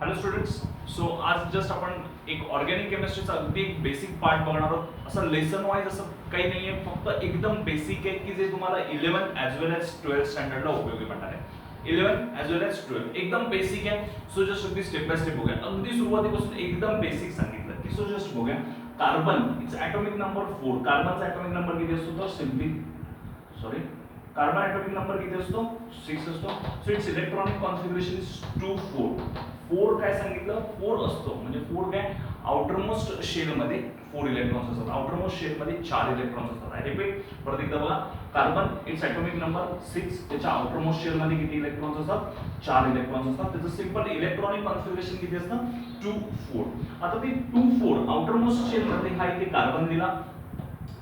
Hello students. So आज just आपण एक ऑर्गॅनिक केमिस्ट्रीचा अगदी एक बेसिक पार्ट बघणार आहोत. असं लेसन वाईज असं काही नाहीये, फक्त एकदम बेसिक आहे की जे तुम्हाला 11 ॲज वेल ॲज 12 स्टँडर्डला उपयोगी पडणार आहे. 11 ॲज वेल ॲज 12 एकदम बेसिक आहे. सो जस्ट अगदी स्टेप बाय स्टेप बघूया. अगदी सुरुवातीपासून एकदम बेसिक सांगितलं की सो जस्ट बघूया. Carbon it's atomic number 4. कार्बनचा ॲटॉमिक नंबर किती असतो तर सिम्पली कार्बन ॲटॉमिक नंबर किती असतो 6 असतो. So it's electronic configuration is 2 4. 4 काय सांगितलं 4 असतो म्हणजे 4 काय आउटरमोस्ट शेल मध्ये 4 इलेक्ट्रॉन्स असतात. आउटरमोस्ट शेल मध्ये 4 इलेक्ट्रॉन्स असतात. आय रिपीट परत एकदा बघा. Carbon it's atomic number 6. त्याच्या आउटरमोस्ट शेल मध्ये किती इलेक्ट्रॉन्स असतात 4 इलेक्ट्रॉन्स असतात. त्याचं सिंपल इलेक्ट्रॉनिक कॉन्फिगरेशन किती असतं 2 4. आता ते 2 4 आउटरमोस्ट शेल मध्ये हा इथे कार्बन दिला.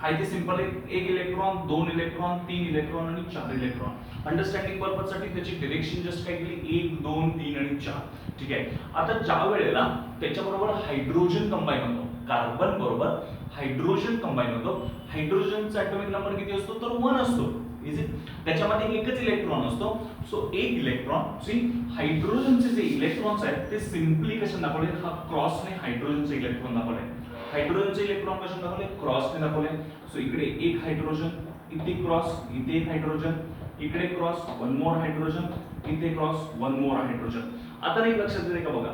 हा इथे सिंपल एक इलेक्ट्रॉन 2 इलेक्ट्रॉन 3 इलेक्ट्रॉन आणि 4 इलेक्ट्रॉन. अंडरस्टँडिंग पर्पज साठी त्याची डिरेक्शन जस्ट काय केली 1 2 3 आणि 4. ठीक आहे. आता ज्या वेळेला त्याच्याबरोबर हायड्रोजन कंबाईन होतो, कार्बन बरोबर हायड्रोजन कंबाईन होतो, हायड्रोजनचा ॲटॉमिक नंबर किती असतो तर 1 असतो. Is it. त्याच्यामध्ये एकच इलेक्ट्रॉन असतो. सो एक इलेक्ट्रॉन सी हायड्रोजनचे जे इलेक्ट्रॉन्स आहेत ते सिंपली कसे दाखवले हा क्रॉसने हायड्रोजनचे इलेक्ट्रॉन दाखवले. हायड्रोजनचे इलेक्ट्रॉन कसे दाखवले क्रॉसने दाखवले. सो इकडे एक हायड्रोजन, इथे क्रॉस, इथे एक हायड्रोजन, इकडे क्रॉस, वन मोर हायड्रोजन, इथे क्रॉस, वन मोर हायड्रोजन. आता एक लक्षात येते का बघा.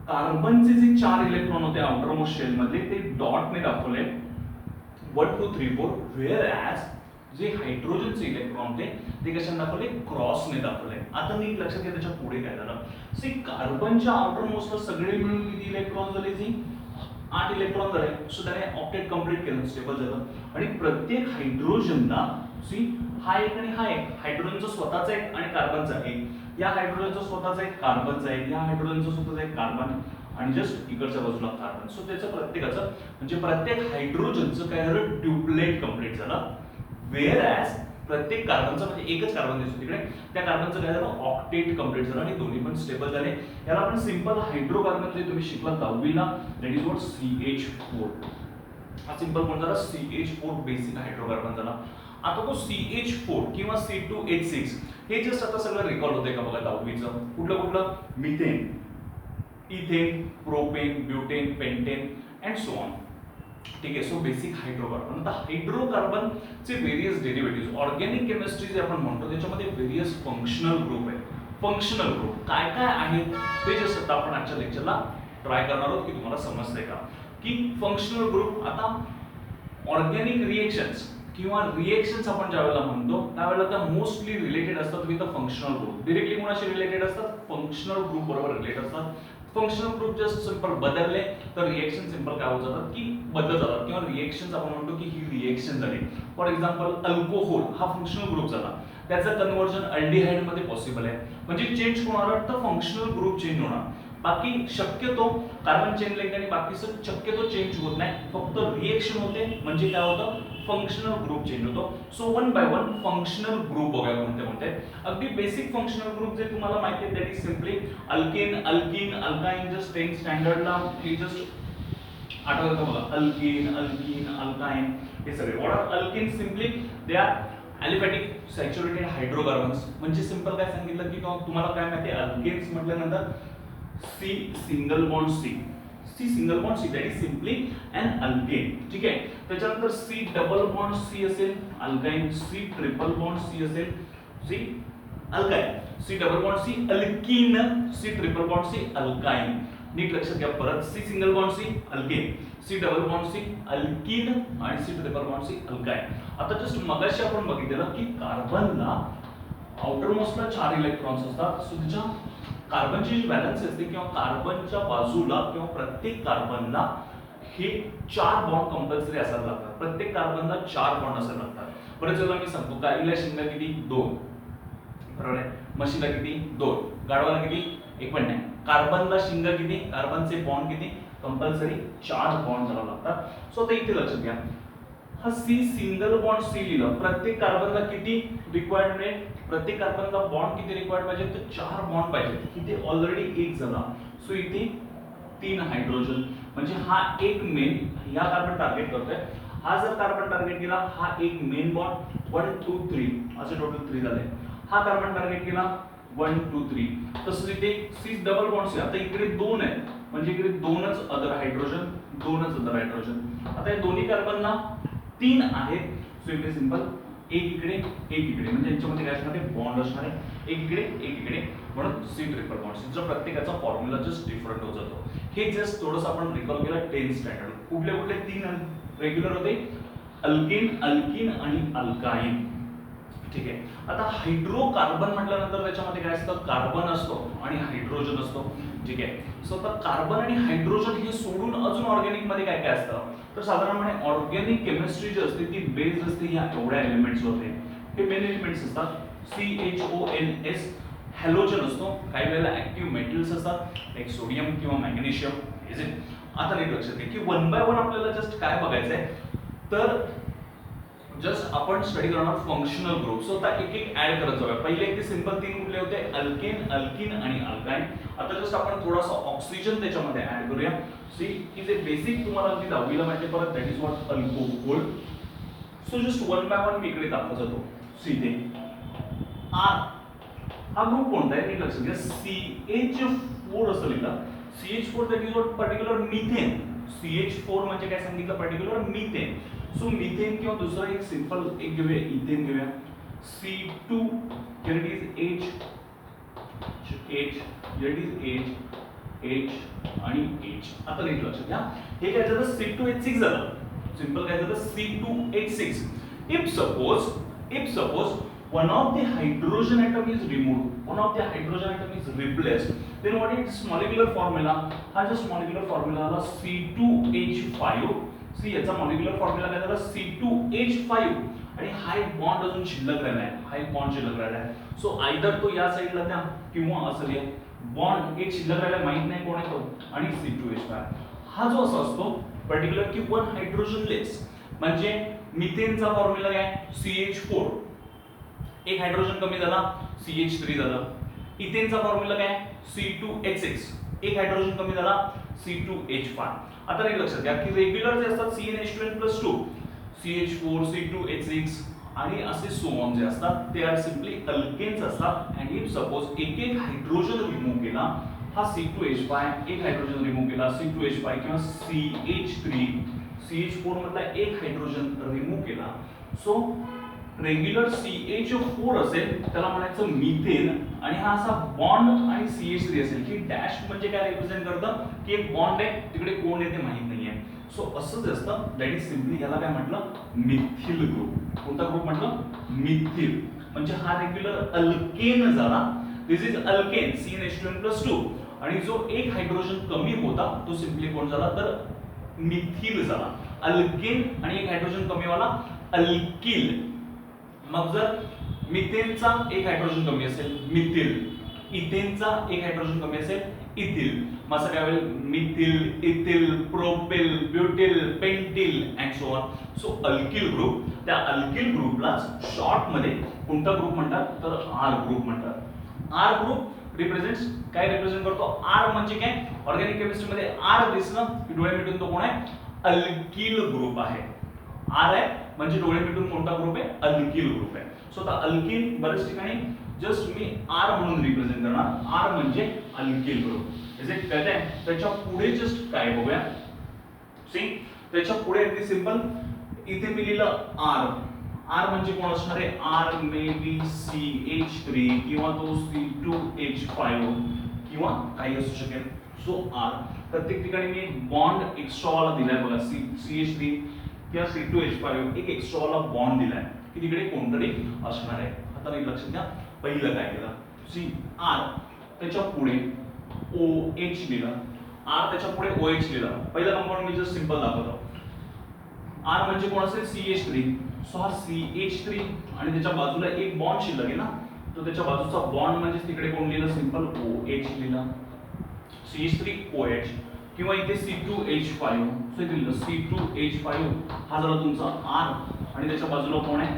कार्बनचे जे 4 इलेक्ट्रॉन होते आउटरमोस्ट शेल मध्ये ते डॉटने दाखवले 1 2 3 4. व्हेअर ॲज जे हायड्रोजनचे इलेक्ट्रॉन होते ते कशाने दाखवले क्रॉसने दाखवले. आता नीट लक्षात घ्या त्याच्या पुढे काय झालं. सी कार्बनच्या आउटरमोस्टला सगळे मिळून किती इलेक्ट्रॉन झाले जी 8 इलेक्ट्रॉन झाले. सो त्याने ऑक्टेट कंप्लीट केलं, स्टेबल झालं. आणि प्रत्येक हायड्रोजनला सी हा एक आणि हा एक हायड्रोजनचा स्वतःचा एक आणि कार्बनचा एक, या हायड्रोजनचा स्वतःचा एक कार्बनचा एक, या हायड्रोजनचा स्वतःचा एक कार्बन आणि जस्ट इकडच्या बाजूला कार्बन. सो त्याचं प्रत्येकाचं म्हणजे प्रत्येक हायड्रोजनचं काय झालं ड्युप्लेट कंप्लीट झालं. वेअर ॲज प्रत्येक कार्बनचं म्हणजे एकच कार्बन दिसतो तिकडे त्या कार्बनचं काय झालं ऑक्टेट कंप्लीट झालं आणि दोन्ही पण स्टेबल झाले. याला आपण सिंपल हायड्रोकार्बन जे तुम्ही शिकला 10वीला दॅट इज व्हॉट CH4. हा सिंपल कोण झाला CH4 बेसिक हायड्रोकार्बन झाला. आता तो CH4 किंवा C2H6 हे जस्ट आता सगळं रिकॉल होतंय का बघा 10वीचं. कुठलं methane, ethane, propane, butane, pentane and so on. ठीक आहे. So basic hydrocarbon. आता हायड्रोकार्बनचे व्हेरियस डेरिव्हेटिव्ह ऑर्गॅनिक केमिस्ट्री जे आपण म्हणतो त्याच्यामध्ये व्हेरियस फंक्शनल ग्रुप आहे. फंक्शनल ग्रुप काय काय आहेत ते जस्ट आता आपण आजच्या लेक्चरला ट्राय करणार आहोत की तुम्हाला समजतंय का की फंक्शनल ग्रुप. आता ऑर्गॅनिक रिएक्शन्स किंवा रिएक्शन्स आपण ज्यावेळेला म्हणतो त्यावेळेला त्या मोस्टली रिलेटेड असतात with a functional group. Directly कोणाशी रिलेटेड असतात फंक्शनल ग्रुप बरोबर रिलेटेड असतात. फंक्शनल ग्रुप जस्ट सिंपल बदलले तर रिएक्शन सिंपल काय होत जातात की बदलत जातात किंवा रिएक्शन्स आपण म्हणतो की ही रिएक्शन झाली. फॉर एक्झाम्पल अल्कोहोल हा फंक्शनल ग्रुप झाला, त्याचं कन्व्हर्जन अल्डिहाइड मध्ये पॉसिबल आहे. म्हणजे चेंज होणार तर फंक्शनल ग्रुप चेंज होणार. बाकी शक्यतो कार्बन चेन लिंक आणि बाकीचं शक्यतो चेंज होत नाही, फक्त रिएक्शन होते म्हणजे काय होतं फंक्शनल ग्रुप चेंज होतो. So one by one functional group बघूया कोणते. अगदी बेसिक फंक्शनल ग्रुप जे तुम्हाला माहिती आहे that is simply alkane, alkene, alkyne. Just 10th स्टँडर्डला हे जस्ट आठवतं बघा अल्केन, अल्कीन, अल्काइन हे सगळे. What are alkane simply they are aliphatic saturated hydrocarbons. म्हणजे सिंपल काय सांगितलं की तुम्हाला काय माहिती आहे अल्केन्स म्हटल्यानंतर C single bond C single bond C that is simply an alkane. ठीक आहे. त्याच्यानंतर C डबल बॉन्ड C असेल alkyne, C triple bond C असेल C alkyne, C double bond C alkene, C triple bond C alkyne. नीट लक्षात घ्या परत C single bond C alkane, C double bond C alkene आणि C triple bond C alkyne. आता just मगाशी आपण बघितलं की कार्बनला आउटरमोस्टला 4 इलेक्ट्रॉन्स असतात. सो त्याच्या कार्बनची जी बॅलन्स असते किंवा कार्बनच्या बाजूला किंवा प्रत्येक कार्बनला हे 4 बॉन्ड कंपल्सरी असायला लागतात. प्रत्येक कार्बनला 4 बॉन्ड असायला लागतात. बरं चला मी सांगतो गाईला शिंगा किती 2 बरोबर आहे, म्हशीला किती 2, गाढवाला किती 1 पण नाही. कार्बनला शिंगा किती, कार्बनचे बॉन्ड किती कंपल्सरी 4 बॉन्ड करावे लागतात. सो आता इथे लक्षात घ्या हा C सिंगल बॉन्ड C लिहिलं. प्रत्येक कार्बनला किती रिक्वायर्ड आहे, प्रत्येक कार्बनला बॉन्ड किती रिक्वायर्ड पाहिजे तर 4 बॉन्ड पाहिजे. इथे ऑलरेडी 1 झाला. सो इथे 3 हायड्रोजन म्हणजे हा एक मेन या कार्बन टार्गेट करतोय. हा जर कार्बन टार्गेट केला हा एक मेन बॉन्ड 1 2 3 असे टोटल 3 झाले. हा कार्बन टार्गेट केला 1 2 3. तसंच इथे 6 डबल बॉन्ड्स आहे. आता इकडे 2 आहेत म्हणजे इकडे 2च अदर हायड्रोजन, 2च अदर हायड्रोजन. आता या दोन्ही कार्बनला 3 आहेत. सो इकडे सिंपल एक इकडे एक इकडे म्हणजे यांच्यामध्ये काय असणार आहे बॉन्ड असणार आहे एक इकडे एक इकडे म्हणून सी ट्रिपल बॉन्ड. जो प्रत्येकाचा फॉर्म्युला जस्ट डिफरंट होत जातो. हे जस्ट थोडंसं आपण रिकॉल केलं 10th स्टँडर्ड. कुठले कुठले 3 रेग्युलर होते अल्केन, अल्कीन आणि अल्काइन. ठीक आहे. आता हायड्रोकार्बन म्हटल्यानंतर त्याच्यामध्ये काय असतं कार्बन असतो आणि हायड्रोजन असतो. ठीक आहे. सो आता कार्बन आणि हायड्रोजन हे सोडून अजून ऑर्गॅनिक मध्ये काय काय असतं तर साधारणपणे ऑर्गॅनिक केमिस्ट्री जी असते ती बेस्ड असते या एवढ्या एलिमेंट्स वरती. हे मेन एलिमेंट्स असतात CHONS हॅलोजन असतो. काही वेळेला ऍक्टिव्ह मेटल्स असतात लाईक सोडियम किंवा मॅग्नेशियम. Is it. आता नीट लक्षात घ्या की 1 बाय 1 आपल्याला जस्ट काय बघायचंय तर जस्ट आपण स्टडी करणार फंक्शनल ग्रुप. सो आता एक एक ऍड करत जाऊया. पहिले एक ते सिंपल 3 कुठले होते अल्केन, अल्कीन आणि अल्काइन. आता जस्ट आपण थोडासा ऑक्सिजन त्याच्यामध्ये ऍड करूया. सी इज ए बेसिक तुम्हाला अगदी 10वीला माहिती परत that is what alcohol. So just 1 by 1 मी इकडे दाखवत जातो. सी ते आर हा ग्रुप कोणता आहे नीट लक्षात घ्या. CH4 असं लिहिलं. CH4 that is what particular methane. CH4 म्हणजे काय सांगितलं पर्टिक्युलर मिथेन. सो मिथेन किंवा दुसरा एक सिंपल एक घेऊया इथेन घेऊया. C2 here it is H H here it is H आणि H. आता नीट लक्षात घ्या हे काय झालं C2H6 झालं. सिंपल काय झालं C2H6. if suppose one of the hydrogen atom is removed, one of the hydrogen atom is replaced, then what is molecular formula? हा just molecular formula आला C2H5. सी याचा मॉलिक्युलर फॉर्म्युला काय झाला C2H5 आणि हा एक बॉन्ड अजून शिल्लक राहिला आहे. हा एक बॉन्ड शिल्लक राहिला आहे. सो आयदर तो या साइडला द्या किंवा असं लिहा. बॉन्ड एक शिल्लक राहिला माहित नाही कोण आहे तो आणि C2H5 हा जो असा असतो पर्टिक्युलर की वन हायड्रोजन लेस म्हणजे मिथेनचा फॉर्म्युला काय CH4 एक हायड्रोजन कमी झाला CH3 झालं. इथेनचा फॉर्म्युला काय C2H6 एक हायड्रोजन कमी झाला C2H5. आता एक लक्षात घ्या की रेग्युलर जे असतात CnH2n+2 CH4 C2H6 आणि असे सो ऑन जे असतात ते आर सिम्पली अल्केन्स असतात. अँड इफ सपोज एक एक हायड्रोजन रिमूव्ह केला हा C2H5 एक हायड्रोजन रिमूव्ह केला C2H5 किंवा CH3 CH4 मधला एक हायड्रोजन रिमूव्ह केला. सो रेग्युलर CH4 असेल त्याला म्हणायचं मिथेन आणि हा असा बॉन्ड आणि CH3 असेल की डॅश म्हणजे काय रिप्रेझेंट करतं की एक बॉन्ड आहे तिकडे कोण आहे ते माहित नाहीये. सो असंच असतं दॅट इज सिम्पली याला काय म्हटलं मिथिल ग्रुप. कोणता ग्रुप म्हटलं मिथिल म्हणजे हा रेग्युलर अल्केन झाला. दिस इज अल्केन CnH2n+2 आणि जो एक हायड्रोजन कमी होता तो सिम्पली कोण झाला तर मिथिल झाला. अल्केन आणि एक हायड्रोजन कमी वाला अल्किल. मग जर मिथेनचा एक हायड्रोजन कमी असेल मिथिल, इथेनचा एक हायड्रोजन कमी असेल इथिल. मग असं काय होईल methyl, ethyl, propyl, butyl, pentyl and so on. So alkyl group त्या अल्किल ग्रुपला शॉर्ट मध्ये कोणता ग्रुप म्हणतात तर आर ग्रुप म्हणतात. आर ग्रुप रिप्रेझेंट्स काय रिप्रेझेंट करतो आर म्हणजे काय ऑर्गॅनिक केमिस्ट्री मध्ये आर दिसणं की डोळे मिटून तो कोण आहे अल्किल ग्रुप आहे. आर आहे म्हणजे डोळे मिटून कोणता ग्रुप आहे अल्किल ग्रुप आहे. सो आता अल्किल बरेच ठिकाणी जस्ट मी आर म्हणून रिप्रेझेंट करणार. आर म्हणजे अल्किल ग्रुप. इज इट कळतंय. त्याच्या पुढे जस्ट काय बघूया. सी त्याच्या पुढे अगदी सिंपल इथे मी लिहिलं आर. आर म्हणजे कोण असणार आहे आर मे बी CH3 किंवा तो C2H5 किंवा काही असू शकेल. सो आर प्रत्येक ठिकाणी मी एक बॉन्ड एक्स्ट्रा वाला दिलाय बघा CH3 किंवा C2H5 एक एक्स्ट्रा वाला बॉन्ड दिलाय की तिकडे कोणतरी असणार आहे. आता एक लक्षात घ्या पहिलं काय केलं सी आर त्याच्या पुढे OH लिहिलं. आर त्याच्या पुढे OH लिहिलं. पहिला कंपाऊंड मी जस्ट सिंपल दाखवतो. आर म्हणजे कोण असेल CH3. सो हा CH3 आणि त्याच्या बाजूला एक बॉन्ड शिल्लक आहे ना तो त्याच्या बाजूचा बॉन्ड म्हणजे तिकडे कोण लिहिलं सिंपल OH लिहिलं. CH3OH किंवा इथे C2H5 सो इथे लिहिलं C2H5 हा झाला तुमचा R आणि त्याच्या बाजूला कोण आहे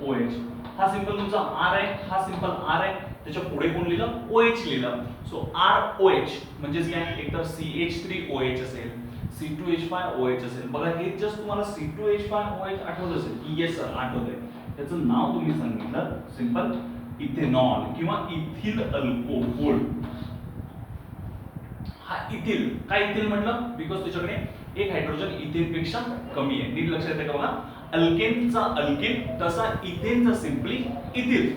OH. हा सिंपल तुमचा R आहे हा सिंपल R आहे त्याच्या पुढे कोण लिहिलं OH लिहिलं. सो ROH म्हणजे काय एकतर CH3OH असेल C2H5OH असेल. बघा हे जस्ट तुम्हाला C2H5OH आठवत असेल की येस सर आठवतंय. त्याचं नाव तुम्ही सांगितलं सिंपल इथेनॉल किंवा इथिल अल्कोहोल. हा इथिल, काय इथिल म्हटलं, बिकॉज त्याच्याकडे एक हायड्रोजन इथेन पेक्षा कमी आहे. नीट लक्षात येते का बघा, अल्केनचा अल्किल तसा इथेनचा सिंपली इथिल,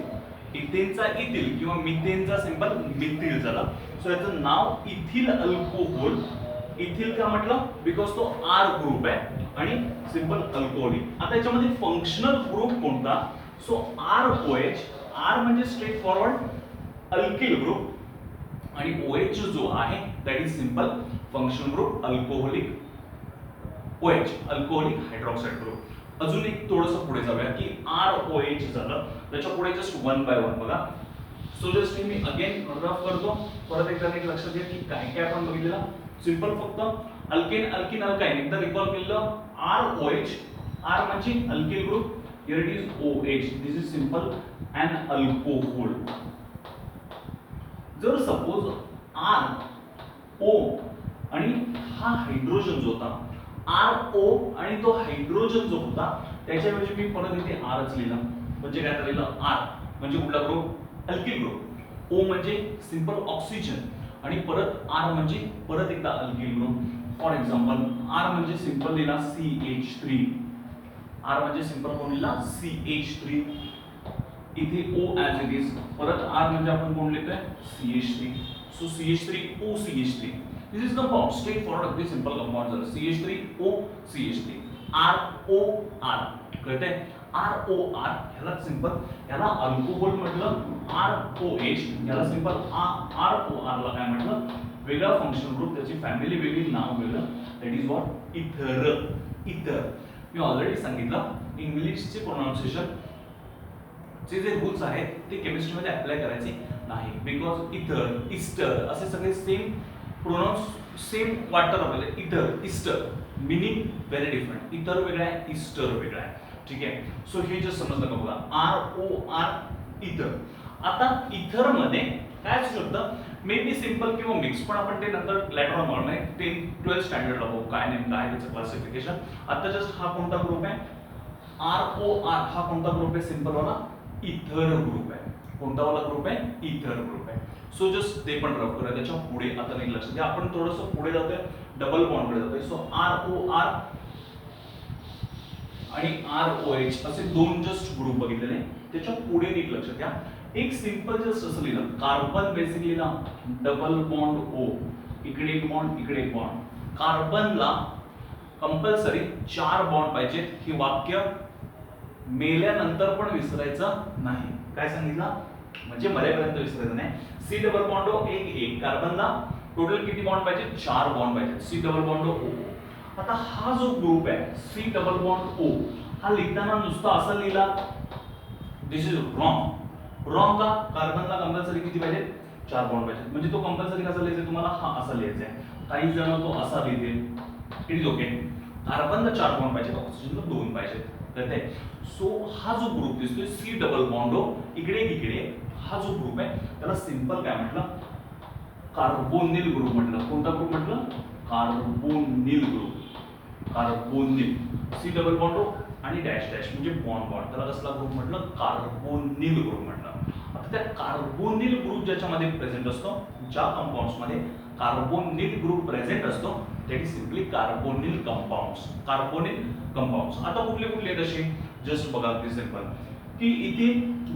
इथेनचा इथिल किंवा मिथेनचा सिंपल मिथिल झाला. सो याचं नाव इथिल अल्कोहोल. इथिल का म्हटलं, बिकॉज तो आर ग्रुप आहे आणि सिंपल अल्कोहोलिक. आता याच्यामध्ये फंक्शनल ग्रुप कोणता, so R O H. R म्हणजे स्ट्रेट फॉरवर्ड अल्किल ग्रुप आणि OH जो आहे that is simple functional group alcoholic OH, alcoholic hydroxide group. अजून एक थोडंसं पुढे जाऊया की ROH झालं, त्याच्या पुढे जस्ट वन बाय वन बघा. So just me again rough करतो, परत एकदा नीट लक्षात घ्या की काय काय आपण बघितलेलं. सिंपल फक्त अल्केन अल्किन अल्काइन एकदा रिकॉल केलं. ROH, R म्हणजे alkyl group, here it is OH, this is simple an alcohol. जर सपोज R O आणि हा हायड्रोजन जो होता, RO आणि तो हायड्रोजन जो होता त्याच्याऐवजी मी परत इथे Rच लिहिला, म्हणजे काय लिहिलं, R म्हणजे कुठला ग्रुप, अल्किल ग्रुप. O म्हणजे सिंपल ऑक्सिजन आणि परत R म्हणजे परत एकदा alkyl group. For example R म्हणजे सिंपल लिहिला CH3, R म्हणजे सिंपल कोण लिहिला CH3. इथे O as it is, परत R म्हणजे आपण कोण लिहितोय CH3. So CH3OCH3, this is compound straight forward, अगदी सिंपल कंपाउंड झालं. CH3OCH3, ROR, कळतंय, ROR ह्याला सिंपल, ह्याला अल्कोहोल म्हटलं. ROH ह्याला सिंपल ROR ला काय म्हटलं, वेगळा फंक्शनल ग्रुप, त्याची फॅमिली वेगळी, नाव वेगळं, दॅट इज व्हॉट, इथर. इथर मी ऑलरेडी सांगितलं, इंग्लिशचे प्रोनाउन्सिएशन जे जे रूल्स आहेत ते केमिस्ट्रीमध्ये अप्लाय करायचे नाही, बिकॉज इथर, इस्टर असे सगळे सेम प्रोनाउन्स, सेम वाटतात आपल्याला. इथर, इस्टर, मिनिंग व्हेरी डिफरंट. इथर वेगळा आहे, इस्टर वेगळा आहे, ठीक आहे. सो हे जस्ट समजलं का बघा, ROR इथर. आता इथर मध्ये काय असू शकतं, मे बी सिंपल किंवा मिक्स, पण आपण ते नंतर लॅटर ऑन म्हणणार नाही, 10-12 स्टँडर्डला बघू काय नेमकं आहे त्याचं क्लासिफिकेशन. आता जस्ट हा कोणता ग्रुप आहे, ROR, हा कोणता ग्रुप आहे, सिंपल वाला इथर ग्रुप आहे. कोणता वाला ग्रुप आहे, इथर ग्रुप आहे. सो जस्ट ते पण रफ करूया. त्याच्या पुढे आता नाही लक्षात घ्या, आपण थोडंसं पुढे जातोय, डबल बॉन्ड कडे जातोय. सो ROR आणि ROH असे दोन जस्ट ग्रुप बघितलेले. त्याच्या पुढे नीट लक्षात घ्या, एक सिंपल जस्ट असं लिहिलं, कार्बन बेसिक लिहिला, डबल बॉन्ड O, इकडे एक बॉन्ड, इकडे एक बॉन्ड. कार्बनला कंपल्सरी 4 बॉन्ड पाहिजेत. ही वाक्य मेल्यानंतर पण विसरायचं नाही. काय सांगितलं, म्हणजे मरेपर्यंत विसरायचं नाही. C डबल बॉन्ड O, एक कार्बनला टोटल किती बॉन्ड पाहिजे, 4 बॉन्ड पाहिजे. C double bond O. आता हा जो ग्रुप आहे C डबल बॉन्ड O, हा लिहिताना नुसता असा लिहिला, दिस इज रॉंग. रॉंग का, कार्बनला कंपल्सरी किती पाहिजे, 4 बॉन्ड पाहिजे. म्हणजे तो कंपल्सरी कसा लिहायचा तुम्हाला, हा असा लिहायचा आहे. काही जण तो असा लिहिते, इट इज ओके. कार्बनला 4 बॉन्ड पाहिजे, ऑक्सिजनला 2 पाहिजे. कळतंय. सो हा जो ग्रुप दिसतोय C डबल बॉन्ड O, इकडे हा जो ग्रुप आहे त्याला सिंपल काय म्हटलं, कार्बोनिल ग्रुप म्हटलं. कोणता ग्रुप म्हटलं, carbonyl group. Carbonyl, C double bond O आणि डॅश डॅश म्हणजे बॉन्ड बॉन्ड, त्याला कसला ग्रुप म्हटलं, कार्बोनिल ग्रुप म्हटलं. आता त्या कार्बोनिल ग्रुप ज्याच्यामध्ये प्रेझेंट असतो, ज्या कंपाऊंड्स मध्ये कार्बोनिल ग्रुप प्रेझेंट असतो, that is simply carbonyl compounds. Carbonyl compounds आता कुठले कुठले आहेत असे, जस्ट बघा अगदी सिंपल की इथे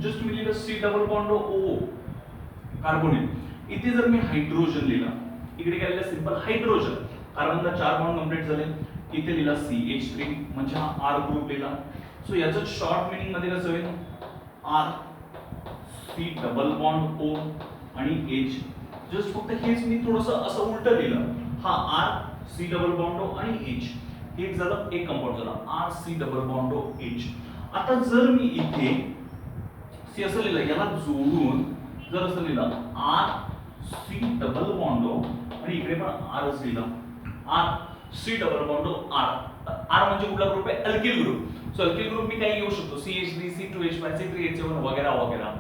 जस्ट मी लिहिलं C double bond O, carbonyl. इथे जर मी हायड्रोजन लिहिला, इकडे काय लिहिलं, सिंपल हायड्रोजन. कार्बनला 4 बॉन्ड कंप्लीट झाले. इथे लिहिला CH3 म्हणजे हा R ग्रुप लिहिला. सो याचं शॉर्ट मीनिंग मध्ये कसं होईल, R C double bond O आणि H. जस्ट फक्त हेच मी थोडंसं असं उलट लिहिलं, हा R C double bond O आणि H. एक झालं, एक कंपाऊंड झाला R C double bond O H. आता जर मी इथे C असं लिहिलं, याला जोडून जर असं लिहिलं R C double bond O आणि इकडे पण R च लिहिलं, R C double bond O R. R म्हणजे कुठला ग्रुप आहे, alkyl group. So alkyl group मी काही घेऊ शकतो, CH3 C2H5 C3H7 वगैरे वगैरे.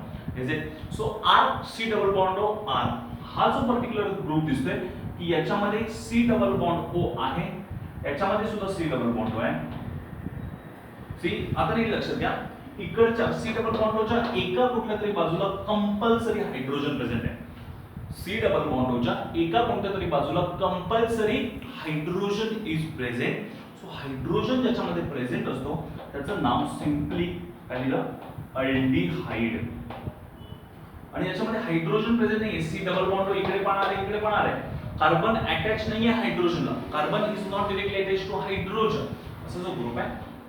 Is it. So R C double bond O R, हा जो पर्टिक्युलर ग्रुप दिसतोय की याच्यामध्ये C डबल बॉन्ड O आहे, याच्यामध्ये सुद्धा C डबल बॉन्ड O आहे. सी आता नीट लक्षात घ्या, इकडच्या सी डबल बॉन्डच्या एका कुठल्या तरी बाजूला कंपल्सरी हायड्रोजन प्रेझेंट आहे. सी डबल बॉन्डच्या एका कोणत्या तरी बाजूला compulsory hydrogen is present. So hydrogen ज्याच्यामध्ये प्रेझेंट असतो त्याचं नाव सिंपली काय लिहिलं, अल्डिहाइड. आणि याच्यामध्ये हायड्रोजन प्रेझेंट नाही, सी डबल बॉन्ड इकडे पण आहे इकडे पण आहे, कार्बन अटॅच नाहीये हायड्रोजनला, carbon is not directly attached to hydrogen. असा जो ग्रुप आहे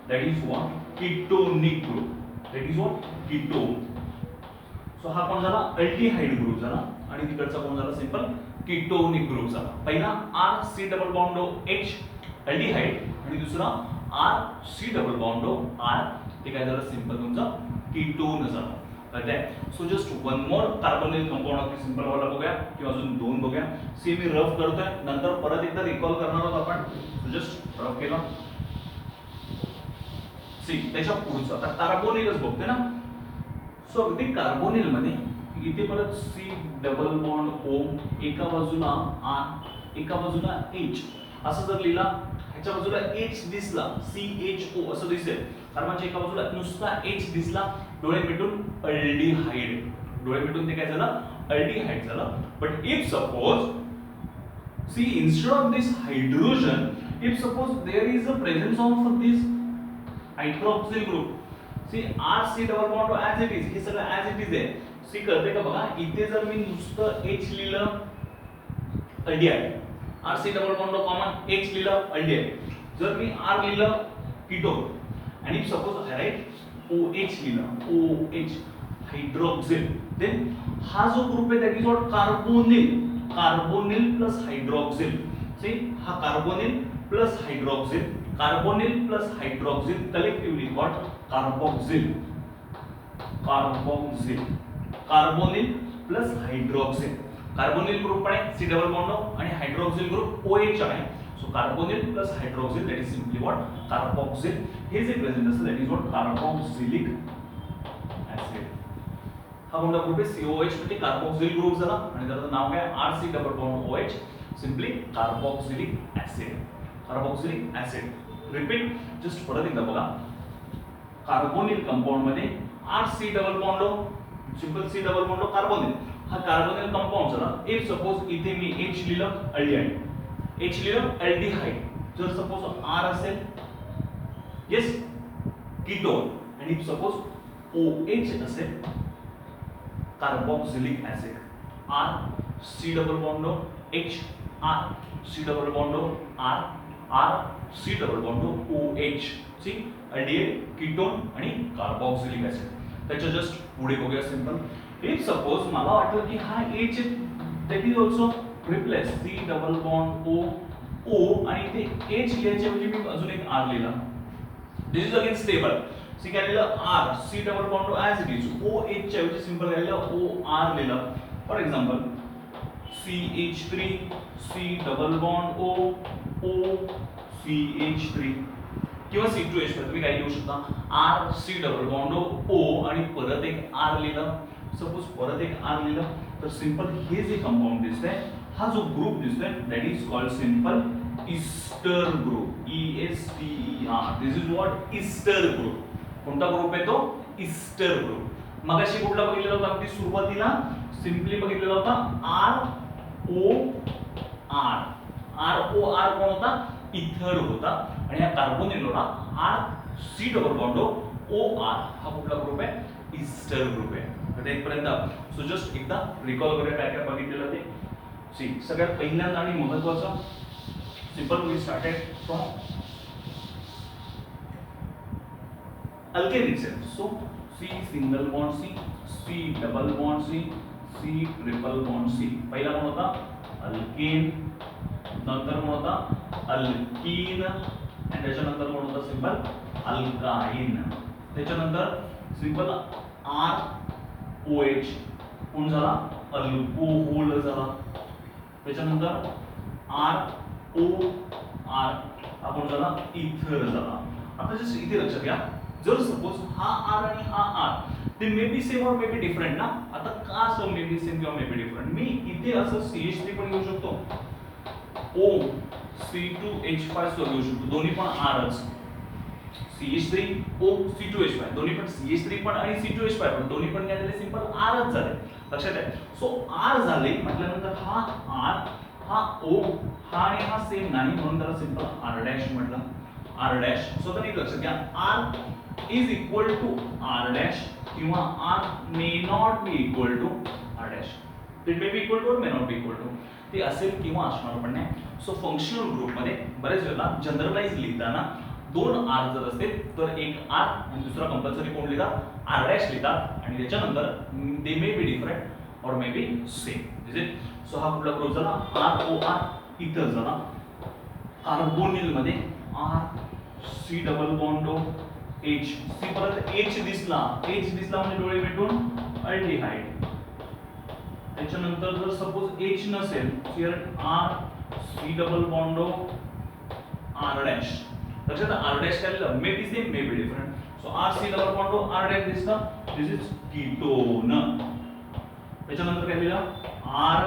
that is what ketonic group, that is what ketone. So हा कोण झाला, अल्डिहाइड ग्रुप झाला. आणि तिकडचा कोण झाला, सिंपल कीटोनिक ग्रुप झाला. पहिला R C double bond H aldehyde आणि दुसरा R C double bond R, ते काय झालं, सिंपल तुमचा कीटोन झाला. कळतंय. So just one more carbonyl compound of simple वाला बघूया किंवा अजून दोन बघूया. सी मी रफ करतोय, नंतर परत एकदा रिकॉल करणार आहोत आपण. सो जस्ट रफ केलं. सी त्याच्या पुढचं आता कार्बोनिलच बघतोय ना. सो अगदी कार्बोनिल मध्ये इथे परत सी डबल बॉन्ड ओ, एका बाजूला आर एका बाजूला एच असं जर लिहिला, ह्याच्या बाजूला एच दिसला CHO असं दिसेल, कार्बनच्या एका बाजूला नुसता एच दिसला, डोळे मिटून अल्डिहाइड, डोळे मिटून ते काय झालं, अल्डिहाइड झालं. But if suppose C instead of this hydrogen, if suppose there is a presence of this hydroxyl group, see RC double bond as it is, हे सगळं as it is आहे. सी कळते का बघा, इथे जर मी नुसतं H लिहिलं aldehyde, RC double bond common H लिहिलं अल्डिहाइड, जर मी R लिहिलं कीटोन, आणि इफ सपोज राइट OH लिहिलं OH हायड्रोक्सिल, देन हा जो ग्रुप आहे that is what carbonyl, carbonyl plus hydroxyl. See हा carbonyl plus hydroxyl, carbonyl plus hydroxyl collectively what carboxyl, carboxyl, carbonyl plus hydroxyl. Carbonyl group आहे C double bond आणि hydroxyl group OH आहे. So carbonyl plus hydroxyl that is simply what carboxyl. हे जे present असतं that is what carboxylic acid. हा कोणता group आहे, COH म्हणजे कार्बोक्सिल ग्रुप झाला आणि त्याचं नाव काय RC double bond OH, simply carboxylic acid, carboxylic acid. Repeat just परत एकदा बघा, कार्बोनिल कंपाऊंड मध्ये RC double bond, simple C double bond carbonyl, हा कार्बोनिल कंपाऊंड झाला. इफ सपोज इथे मी H लिहिलं अल्डिहाइड, H लिहिलं अल्डिहाइड, जर सपोज R असेल येस कीटोन, आणि इफ सपोज OH असेल carboxylic acid. R C double bond H, R C double bond R, R C double bond OH, C aldehyde ketone आणि carboxylic acid. त्याच्या just पुढे बघूया simple. If suppose मला वाटलं की हा H that is also replace C double bond O आणि ते H लिहायच्या ऐवजी मी अजून एक R लिहिला, दिस इज अगेन स्टेबल. सी काय लिहिलं R C double bond as it is, OH च्या ऐवजी सिंपल काय लिहिलं OR लिहिलं. For example CH3 C double bond O CH3 किंवा C2H, तुम्ही काय लिहू शकता R C double bond O आणि परत एक R लिहिलं. सपोज परत एक R लिहिलं तर सिंपल हे जे कंपाऊंड दिसतंय, हा जो ग्रुप दिसतोय that is called simple Easter group, ESTER. This is what Easter group. कोणता ग्रुप आहे तो, ईस्टर ग्रुप. मगाशी कुठला बघितलेला होता, अगदी सुरुवातीला सिंपली बघितलेला होता ROR. ROR कोण होता, इथर होता. आणि या कार्बोनिलला RC डबल बॉन्ड OR हा कुठला ग्रुप आहे, ईस्टर ग्रुप आहे. तर इथपर्यंत सो जस्ट एकदा रिकॉल करूया काय काय बघितलेलं ते. सी सगळ्यात पहिल्यांदा आणि महत्त्वाचं simple we started from alkane itself. So C single bond C, C double bond C, C triple bond C. पहिला कोण होता, अल्केन, नंतर कोण होता अल्कीन, आणि त्याच्यानंतर कोण होता सिंपल अल्काइन. त्याच्यानंतर सिंपल ROH कोण झाला, अल्कोहोल झाला. त्याच्यानंतर ROR हा कोण झाला, इथर झाला. आता जस्ट इथे लक्षात घ्या, जर सपोज हा R आणि हा R ते मे बी सेम और मे बी डिफरंट ना. आता का असं मे बी सेम किंवा मे बी डिफरंट, मी इथे असं CH3 पण घेऊ शकतो, O C2H5 घेऊ शकतो, दोन्ही पण Rच. CH3 O C2H5 दोन्ही पण CH3 पण आणि C2H5 पण दोन्ही पण काय झाले सिंपल Rच झाले. लक्षात आहे. सो R झाले म्हटल्यानंतर हा R हा O हा आणि हा सेम नाही म्हणून त्याला सिंपल R डॅश म्हटलं. R dash. सो तर लक्षात घ्या R is equal to R dash किंवा R may not be equal to R dash. It may be equal to or may not be equal to ते असेल किंवा असणार पण नाही. सो फंक्शनल ग्रुपमध्ये बरेच वेळेला जनरलाइज लिहिताना दोन R जर असतील तर एक R आणि दुसरा कंपल्सरी कोण लिहितात R डॅश लिहितात आणि त्याच्यानंतर दे मे बी डिफरंट और may be same. Is it. So हा कुठला ग्रुप झाला ROR इथं झाला. कार्बोनिल मध्ये R C double bond H C परत H दिसला म्हणजे डोळे मिटून अल्डिहाइड. त्याच्यानंतर जर सपोज H नसेल here R C double bond R dash. लक्षात R डॅश काय लिहिलं may be same may be different. So R C double bond R dash दिसला दिस इज कीटोन. त्याच्यानंतर काय लिहिलं R